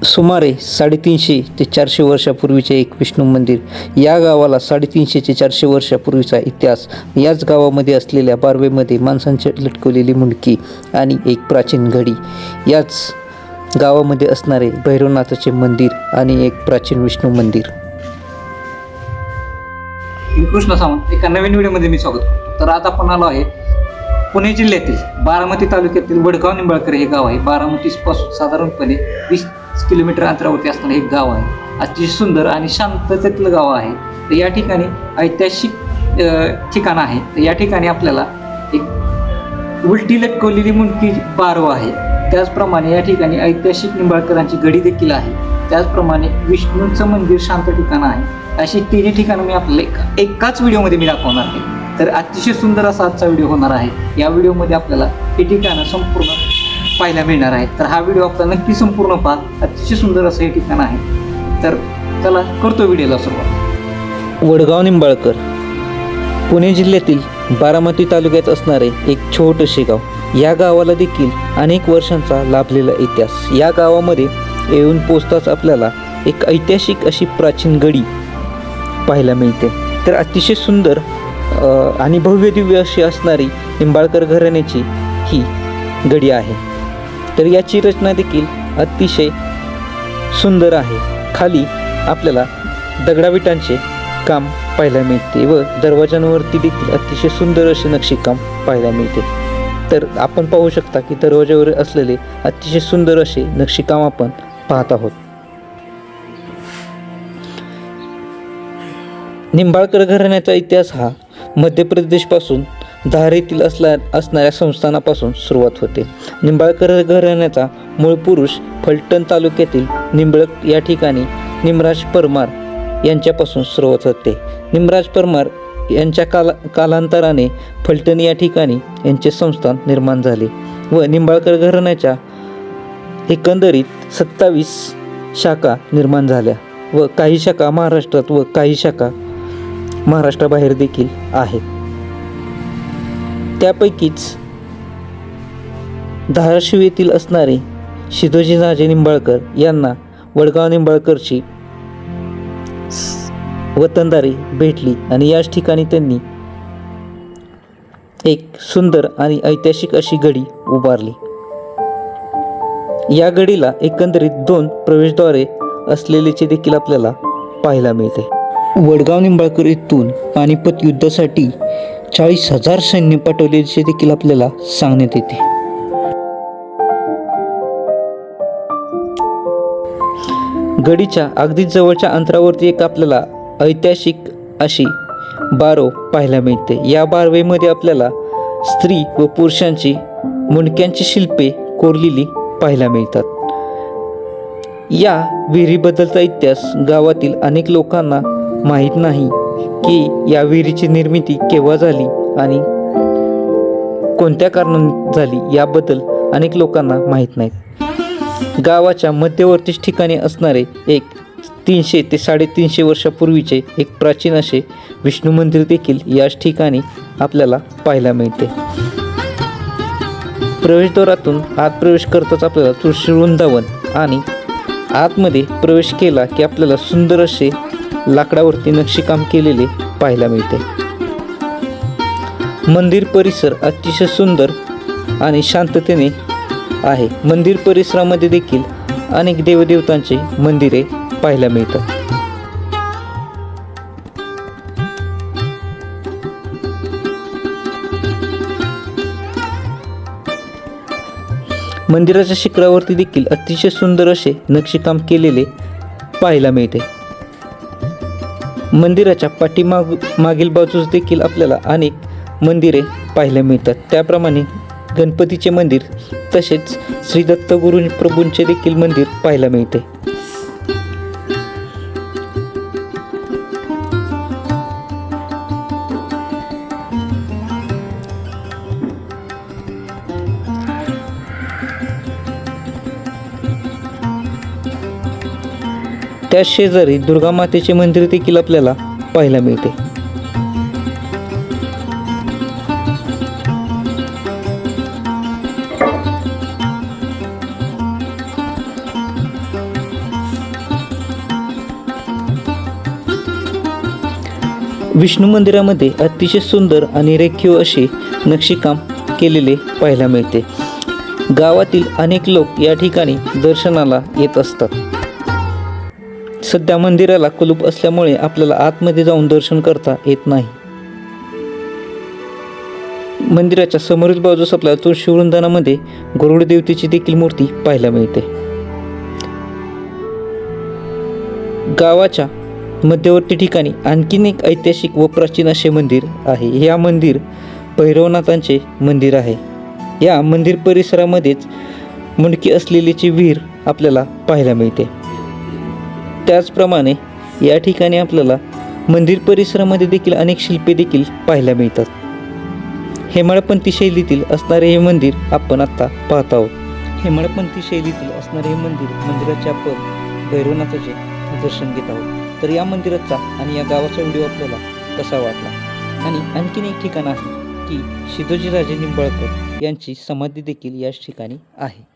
सुमारे 350 ते 400 वर्षापूर्वीचे एक विष्णू मंदिर. या गावाला 350 ते 400 वर्षापूर्वीचा इतिहास. याच गावामध्ये असलेल्या बारवेमध्ये माणसांची लटकवलेली मुंडकी आणि एक प्राचीन घडी. याच गावामध्ये असणारे भैरवनाथाचे मंदिर आणि एक प्राचीन विष्णू मंदिर. मी कृष्ण सावंत. एका नवीन व्हिडिओमध्ये मी स्वागत करतो. तर आज आपण आलो आहे पुणे जिल्ह्यातील बारामती तालुक्यातील वडगाव निंबाळकर हे गाव आहे. बारामतीपासून साधारणपणे 20 किलोमीटर अंतरावरती असणारे एक गाव आहे. अतिशय सुंदर आणि शांततेतलं गाव आहे. तर या ठिकाणी ऐतिहासिक ठिकाण आहे. तर या ठिकाणी आपल्याला एक उलटी लटकवलेली मुंडकी बारव आहे. त्याचप्रमाणे या ठिकाणी ऐतिहासिक निंबाळकरांची गडी देखील आहे. त्याचप्रमाणे विष्णूंचं मंदिर शांत ठिकाण आहे. अशी तिन्ही ठिकाणं मी आपल्याला एकाच व्हिडिओमध्ये मी दाखवणार आहे. तर अतिशय सुंदर असा आजचा व्हिडिओ होणार आहे. या व्हिडिओमध्ये आपल्याला हे ठिकाणं संपूर्ण पाहायला मिळणार आहे. तर हा व्हिडिओ आपल्याला नक्की संपूर्ण पहा. अतिशय सुंदर असं हे ठिकाण आहे. तर चला करतो व्हिडिओला सुरुवात. वडगाव निंबाळकर पुणे जिल्ह्यातील बारामती तालुक्यात असणारे एक छोटेसे गाव. या गावाला देखील अनेक वर्षांचा लाभलेला इतिहास. या गावामध्ये येऊन पोचताच आपल्याला एक ऐतिहासिक अशी प्राचीन गडी पाहायला मिळते. तर अतिशय सुंदर आणि भव्य दिव्य अशी असणारी निंबाळकर घराण्याची ही गडी आहे. तर याची रचना देखील अतिशय सुंदर आहे. खाली आपल्याला दगडाविटांचे काम पाहायला मिळते व दरवाजांवरती देखील अतिशय सुंदर असे नक्षीकाम पाहायला मिळते. तर आपण पाहू शकता की दरवाजावर असलेले अतिशय सुंदर असे नक्षीकाम आपण पाहत आहोत. निंबाळकर घराण्याचा इतिहास हा मध्य प्रदेशपासून धार येथील असणाऱ्या संस्थानापासून सुरुवात होते. निंबाळकर घराण्याचा मूळ पुरुष फलटण तालुक्यातील निंबळक या ठिकाणी निमराज परमार यांच्यापासून सुरुवात होते. निमराज परमार यांच्या कालांतराने फलटण या ठिकाणी यांचे संस्थान निर्माण झाले व निंबाळकर घराण्याच्या एकंदरीत 27 शाखा निर्माण झाल्या व काही शाखा महाराष्ट्रात व काही शाखा महाराष्ट्राबाहेर देखील आहेत. त्यापैकीच धाराशिव येथील असणारे शिदोजी राजे निंबाळकर यांना वडगाव निंबाळकरची वतनदारी भेटली आणि याच ठिकाणी त्यांनी एक सुंदर आणि ऐतिहासिक अशी गडी उभारली. या गडीला एकंदरीत 2 प्रवेशद्वारे असलेल्याचे देखील आपल्याला पाहायला मिळते. वडगाव निंबाळकर येथून पानिपत युद्धासाठी 40,000 सैन्य पाठवल्याचे देखील आपल्याला सांगण्यात येते. गडीच्या अगदी जवळच्या अंतरावरती एक आपल्याला ऐतिहासिक अशी बारव पाहायला मिळते. या बारवेमध्ये आपल्याला स्त्री व पुरुषांची मुंडक्यांची शिल्पे कोरलेली पाहायला मिळतात. या विहिरीबद्दलचा इतिहास गावातील अनेक लोकांना माहीत नाही की या विहिरीची निर्मिती केव्हा झाली आणि कोणत्या कारणाने झाली याबद्दल अनेक लोकांना माहीत नाहीत. गावाच्या मध्यवर्ती ठिकाणी असणारे एक 300 ते 350 वर्षापूर्वीचे एक प्राचीन असे विष्णू मंदिर देखील याच ठिकाणी आपल्याला पाहायला मिळते. प्रवेशद्वारातून आत प्रवेश करताच आपल्याला तुळशी वृंदावन आणि आतमध्ये प्रवेश केला की आपल्याला सुंदर असे लाकडावरती नक्षीकाम केलेले पाहायला मिळते. मंदिर परिसर अतिशय सुंदर आणि शांततेने आहे. मंदिर परिसरामध्ये देखील अनेक देवदेवतांचे मंदिरे पाहायला मिळतात. मंदिराच्या शिखरावरती देखील अतिशय सुंदर असे नक्षीकाम केलेले पाहायला मिळते. मंदिराच्या मागील बाजूस देखील आपल्याला अनेक मंदिरे पाहायला मिळतात. त्याप्रमाणे गणपतीचे मंदिर तसेच श्री दत्त गुरु प्रभूंचे देखील मंदिर पाहायला मिळते. त्या शेजारी दुर्गा मातेचे मंदिर देखील आपल्याला पाहायला मिळते. विष्णू मंदिरामध्ये अतिशय सुंदर आणि रेखीव असे नक्षीकाम केलेले पाहायला मिळते. गावातील अनेक लोक या ठिकाणी दर्शनाला येत असतात. सध्या मंदिराला कुलूप असल्यामुळे आपल्याला आतमध्ये जाऊन दर्शन करता येत नाही. मंदिराच्या समोरील बाजूस आपल्याला तुळशीवृंदानामध्ये गरुड देवतेची देखील मूर्ती पाहायला मिळते. गावाच्या मध्यवर्ती ठिकाणी आणखीन एक ऐतिहासिक व प्राचीन असे मंदिर आहे. या मंदिर भैरवनाथांचे मंदिर आहे. या मंदिर परिसरामध्येच मुंडकी असलेलीची विहीर आपल्याला पाहायला मिळते. त्याचप्रमाणे या ठिकाणी आपल्याला मंदिर परिसरामध्ये देखील अनेक शिल्पे देखील पाहायला मिळतात. हेमाडपंथी शैलीतील असणारे हे मंदिर आपण आता पाहत आहोत. हेमाडपंथी शैलीतील असणारे हे मंदिराचे आपण भैरवनाथाचे दर्शन घेत आहोत. तर या मंदिराचा आणि या गावाचा व्हिडिओ आपल्याला कसा वाटला. आणि आणखीन एक ठिकाण आहे की सिद्धोजी राजे निंबाळकर यांची समाधी देखील याच ठिकाणी आहे.